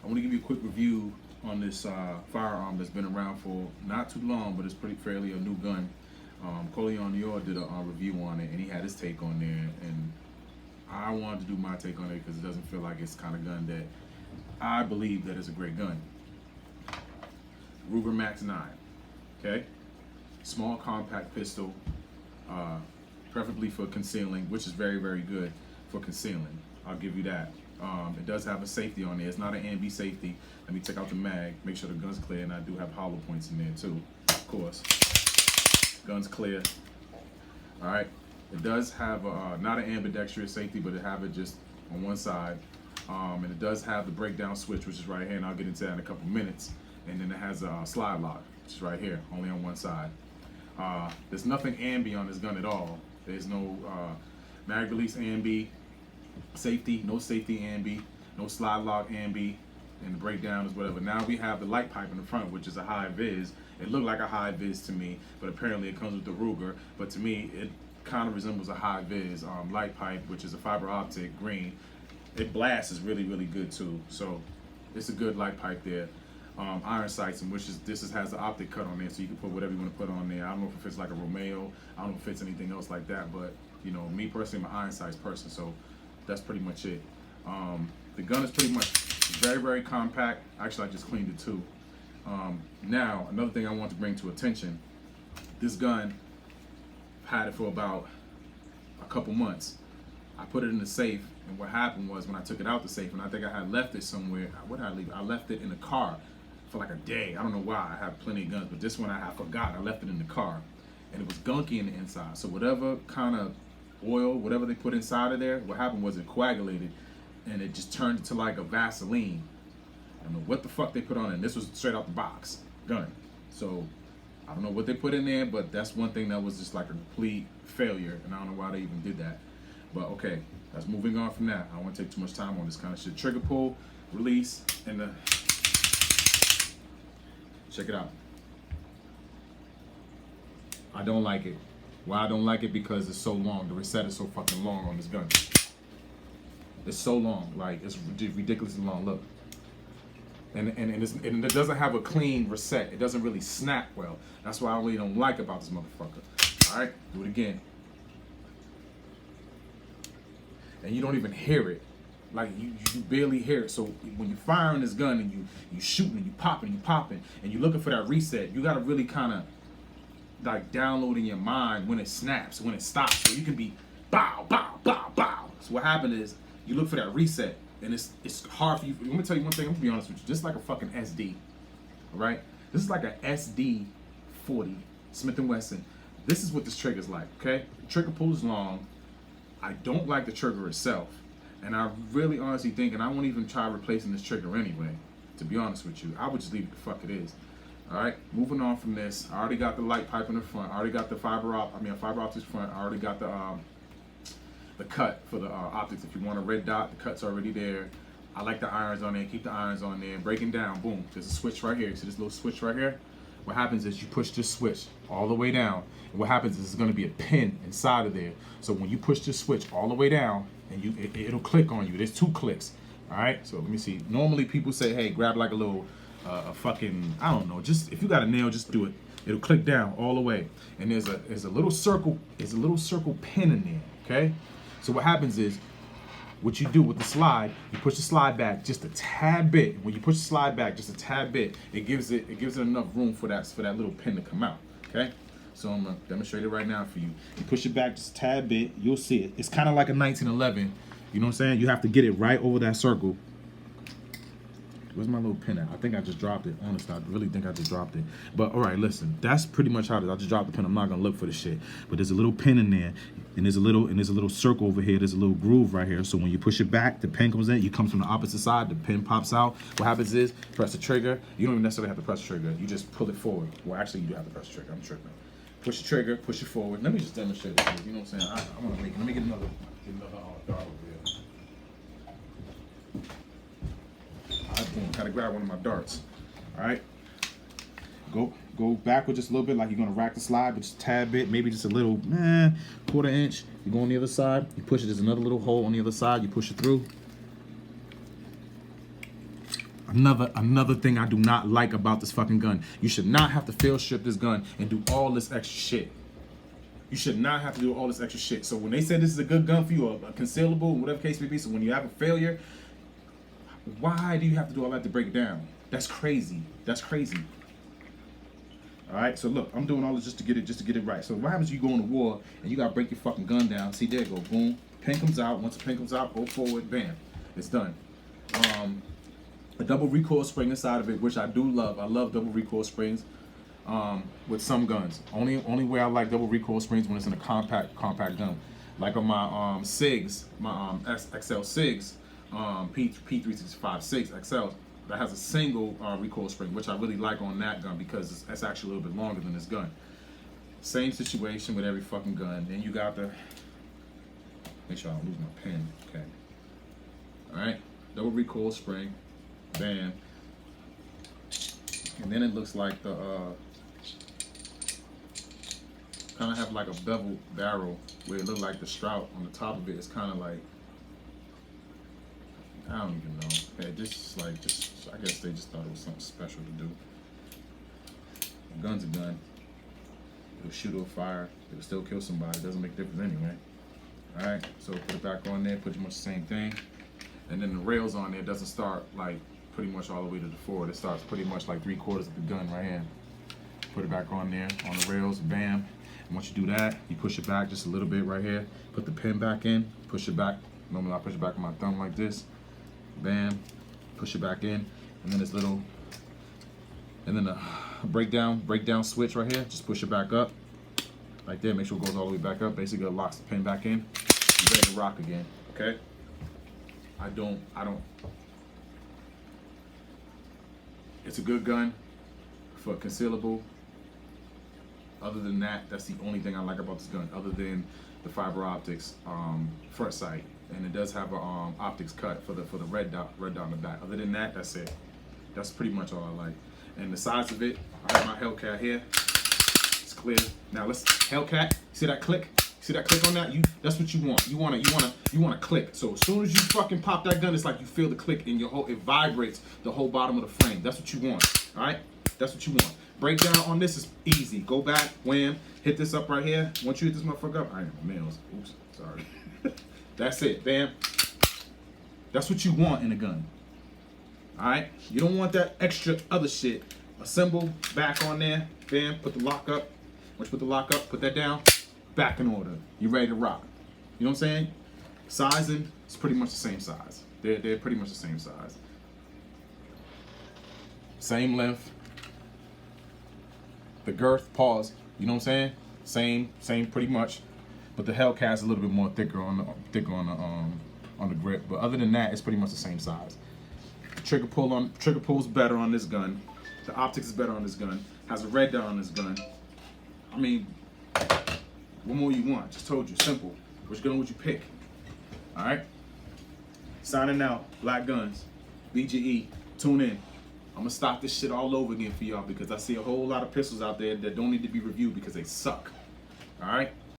want to give you a quick review on this firearm that's been around for not too long, but it's pretty fairly a new gun. Coleon Dior did a review on it, and he had his take on there, and I wanted to do my take on it because it doesn't feel like it's the kind of gun that I believe that is a great gun. Ruger Max 9, okay? Small compact pistol, preferably for concealing, which is very, very good for concealing. I'll give you that. It does have a safety on there. It's not an ambi safety. Let me take out the mag, make sure the gun's clear, and I do have hollow points in there too, of course. Gun's clear. All right. It does have not an ambidextrous safety, but it have it just on one side. And it does have the breakdown switch, which is right here, and I'll get into that in a couple minutes. And then it has a slide lock, which is right here, only on one side. There's nothing ambi on this gun at all. There's no mag release ambi, safety, no safety ambi, no slide lock ambi, and the breakdown is whatever. Now we have the light pipe in the front, which is a high vis. It looked like a high vis to me, but apparently it comes with the Ruger. But to me, it kind of resembles a high vis light pipe, which is a fiber optic green. It blasts is really, really good too. So it's a good light pipe there. Iron sights, and has the optic cut on there, so you can put whatever you want to put on there. I don't know if it fits like a Romeo. I don't know if it fits anything else like that, but you know, me personally, I'm an iron sights person, so that's pretty much it. The gun is pretty much very, very compact. Actually, I just cleaned it too. Now, another thing I want to bring to attention, this gun, I've had it for about a couple months. I put it in the safe, and what happened was when I took it out the safe, and I think I had left it somewhere. Where did I leave it? I left it in the car for like a day. I don't know why. I have plenty of guns, but this one I forgot. I left it in the car, and it was gunky in the inside. So whatever kind of oil, whatever they put inside of there, what happened was it coagulated, and it just turned into like a Vaseline. I don't know what the fuck they put on it. And this was straight out the box gun. So I don't know what they put in there, but that's one thing that was just like a complete failure, and I don't know why they even did that. But okay, that's moving on from that. I don't want to take too much time on this kind of shit. Trigger pull, release, and check it out. I don't like it. Why I don't like it? Because it's so long. The reset is so fucking long on this gun. It's so long, like it's ridiculously long. Look, and it doesn't have a clean reset. It doesn't really snap well. That's why I really don't like about this motherfucker. All right, do it again. And you don't even hear it. Like you barely hear it. So when you're firing this gun and you shooting and you popping and you're looking for that reset, you gotta really kind of like download in your mind when it snaps, when it stops, so you can be bow, bow, bow, bow. So what happened is you look for that reset, and it's hard for you. Let me tell you one thing. I'm gonna be honest with you. This is like a fucking SD, all right? This is like a SD 40 Smith & Wesson. This is what this trigger's like. Okay, the trigger pull is long. I don't like the trigger itself, and I really honestly think, and I won't even try replacing this trigger anyway, to be honest with you. I would just leave it the fuck it is. All right, moving on from this. I already got the light pipe in the front. I already got the fiber optics front. I already got the cut for the optics. If you want a red dot, the cut's already there. I like the irons on there. Keep the irons on there. Breaking down, boom. There's a switch right here. See this little switch right here? What happens is you push this switch all the way down, and what happens is there's going to be a pin inside of there. So when you push this switch all the way down, and it'll click on you. There's 2 clicks. All right. So let me see. Normally people say, hey, grab like a little a fucking, I don't know, just if you got a nail, just do it. It'll click down all the way, and there's a little circle pin in there. Okay. So what happens is, what you do with the slide, you push the slide back just a tad bit. When you push the slide back just a tad bit, it gives it enough room for that little pin to come out. Okay, so I'm gonna demonstrate it right now for you. You push it back just a tad bit, you'll see it. It's kind of like a 1911. You know what I'm saying? You have to get it right over that circle. Where's my little pin at? I think I just dropped it. Honestly, I really think I just dropped it. But all right, listen, that's pretty much how it is. I just dropped the pin. I'm not gonna look for the shit. But there's a little pin in there, and there's a little circle over here. There's a little groove right here. So when you push it back, the pin comes in. You come from the opposite side. The pin pops out. What happens is, press the trigger. You don't even necessarily have to press the trigger. You just pull it forward. Well, actually, you do have to press the trigger. I'm tripping. Push the trigger. Push it forward. Let me just demonstrate this. You know what I'm saying? I want to make it. Let me get another dart over here. Boom, gotta grab one of my darts. All right, go backward just a little bit, like you're gonna rack the slide, but just a tad bit, maybe just a little, quarter inch. You go on the other side, you push it. There's another little hole on the other side. You push it through. Another thing I do not like about this fucking gun. You should not have to field strip this gun and do all this extra shit. You should not have to do all this extra shit. So when they said this is a good gun for you, or a concealable, whatever case may be, so when you have a failure, why do you have to do all that to break it down? That's crazy. That's crazy. All right, so look, I'm doing all this just to get it right. So what happens? You go into war and you gotta break your fucking gun down. See, there you go, boom. Pin comes out. Once the pin comes out, go forward, bam, it's done. A double recoil spring inside of it, which I do love. I love double recoil springs with some guns. Only way I like double recoil springs when it's in a compact gun. Like on my SIGs, my XL SIGs, P365 SIGs XL, that has a single recoil spring, which I really like on that gun because it's actually a little bit longer than this gun. Same situation with every fucking gun. Then you got the, make sure I don't lose my pen. Okay. All right, double recoil spring, bam. And then it looks like the kind of have like a beveled barrel where it looked like the strout on the top of it is kind of like, I don't even know. Hey, this is like just, I guess they just thought it was something special to do. A gun's a gun. It'll shoot or fire. It'll still kill somebody. It doesn't make a difference anyway. All right, so put it back on there. Pretty much the same thing. And then the rails on there doesn't start like pretty much all the way to the forward. It starts pretty much like 3/4 of the gun right here. Put it back on there on the rails. Bam. And once you do that, you push it back just a little bit right here. Put the pin back in. Push it back. Normally I push it back with my thumb like this. Bam. Push it back in. And then this little, and then a breakdown switch right here. Just push it back up. Like there. Make sure it goes all the way back up. Basically it locks the pin back in. You're ready to rock again. Okay? I don't. It's a good gun for concealable. Other than that, that's the only thing I like about this gun. Other than the fiber optics front sight, and it does have a optics cut for the red dot on the back. Other than that, that's it. That's pretty much all I like. And the size of it, I have my Hellcat here. It's clear. Now let's Hellcat. See that click? See that click on that? That's what you want. You want to click. So as soon as you fucking pop that gun, it's like you feel the click in your whole. It vibrates the whole bottom of the frame. That's what you want. All right. That's what you want. Breakdown on this is easy. Go back, wham, hit this up right here. Once you hit this motherfucker up, I ain't nails. Oops, sorry. That's it, bam. That's what you want in a gun. All right. You don't want that extra other shit. Assemble back on there, bam. Put the lock up. Once you put the lock up, put that down. Back in order. You ready to rock. You know what I'm saying? Sizing is pretty much the same size. They're pretty much the same size. Same length. The girth, pause. You know what I'm saying? Same pretty much. But the Hellcat's a little bit more thicker on the grip. But other than that, it's pretty much the same size. Trigger pull's better on this gun. The optics is better on this gun. Has a red dot on this gun. I mean, what more you want? Just told you, simple. Which gun would you pick? All right. Signing out. Black Guns. BGE. Tune in. I'm gonna stop this shit all over again for y'all because I see a whole lot of pistols out there that don't need to be reviewed because they suck. All right.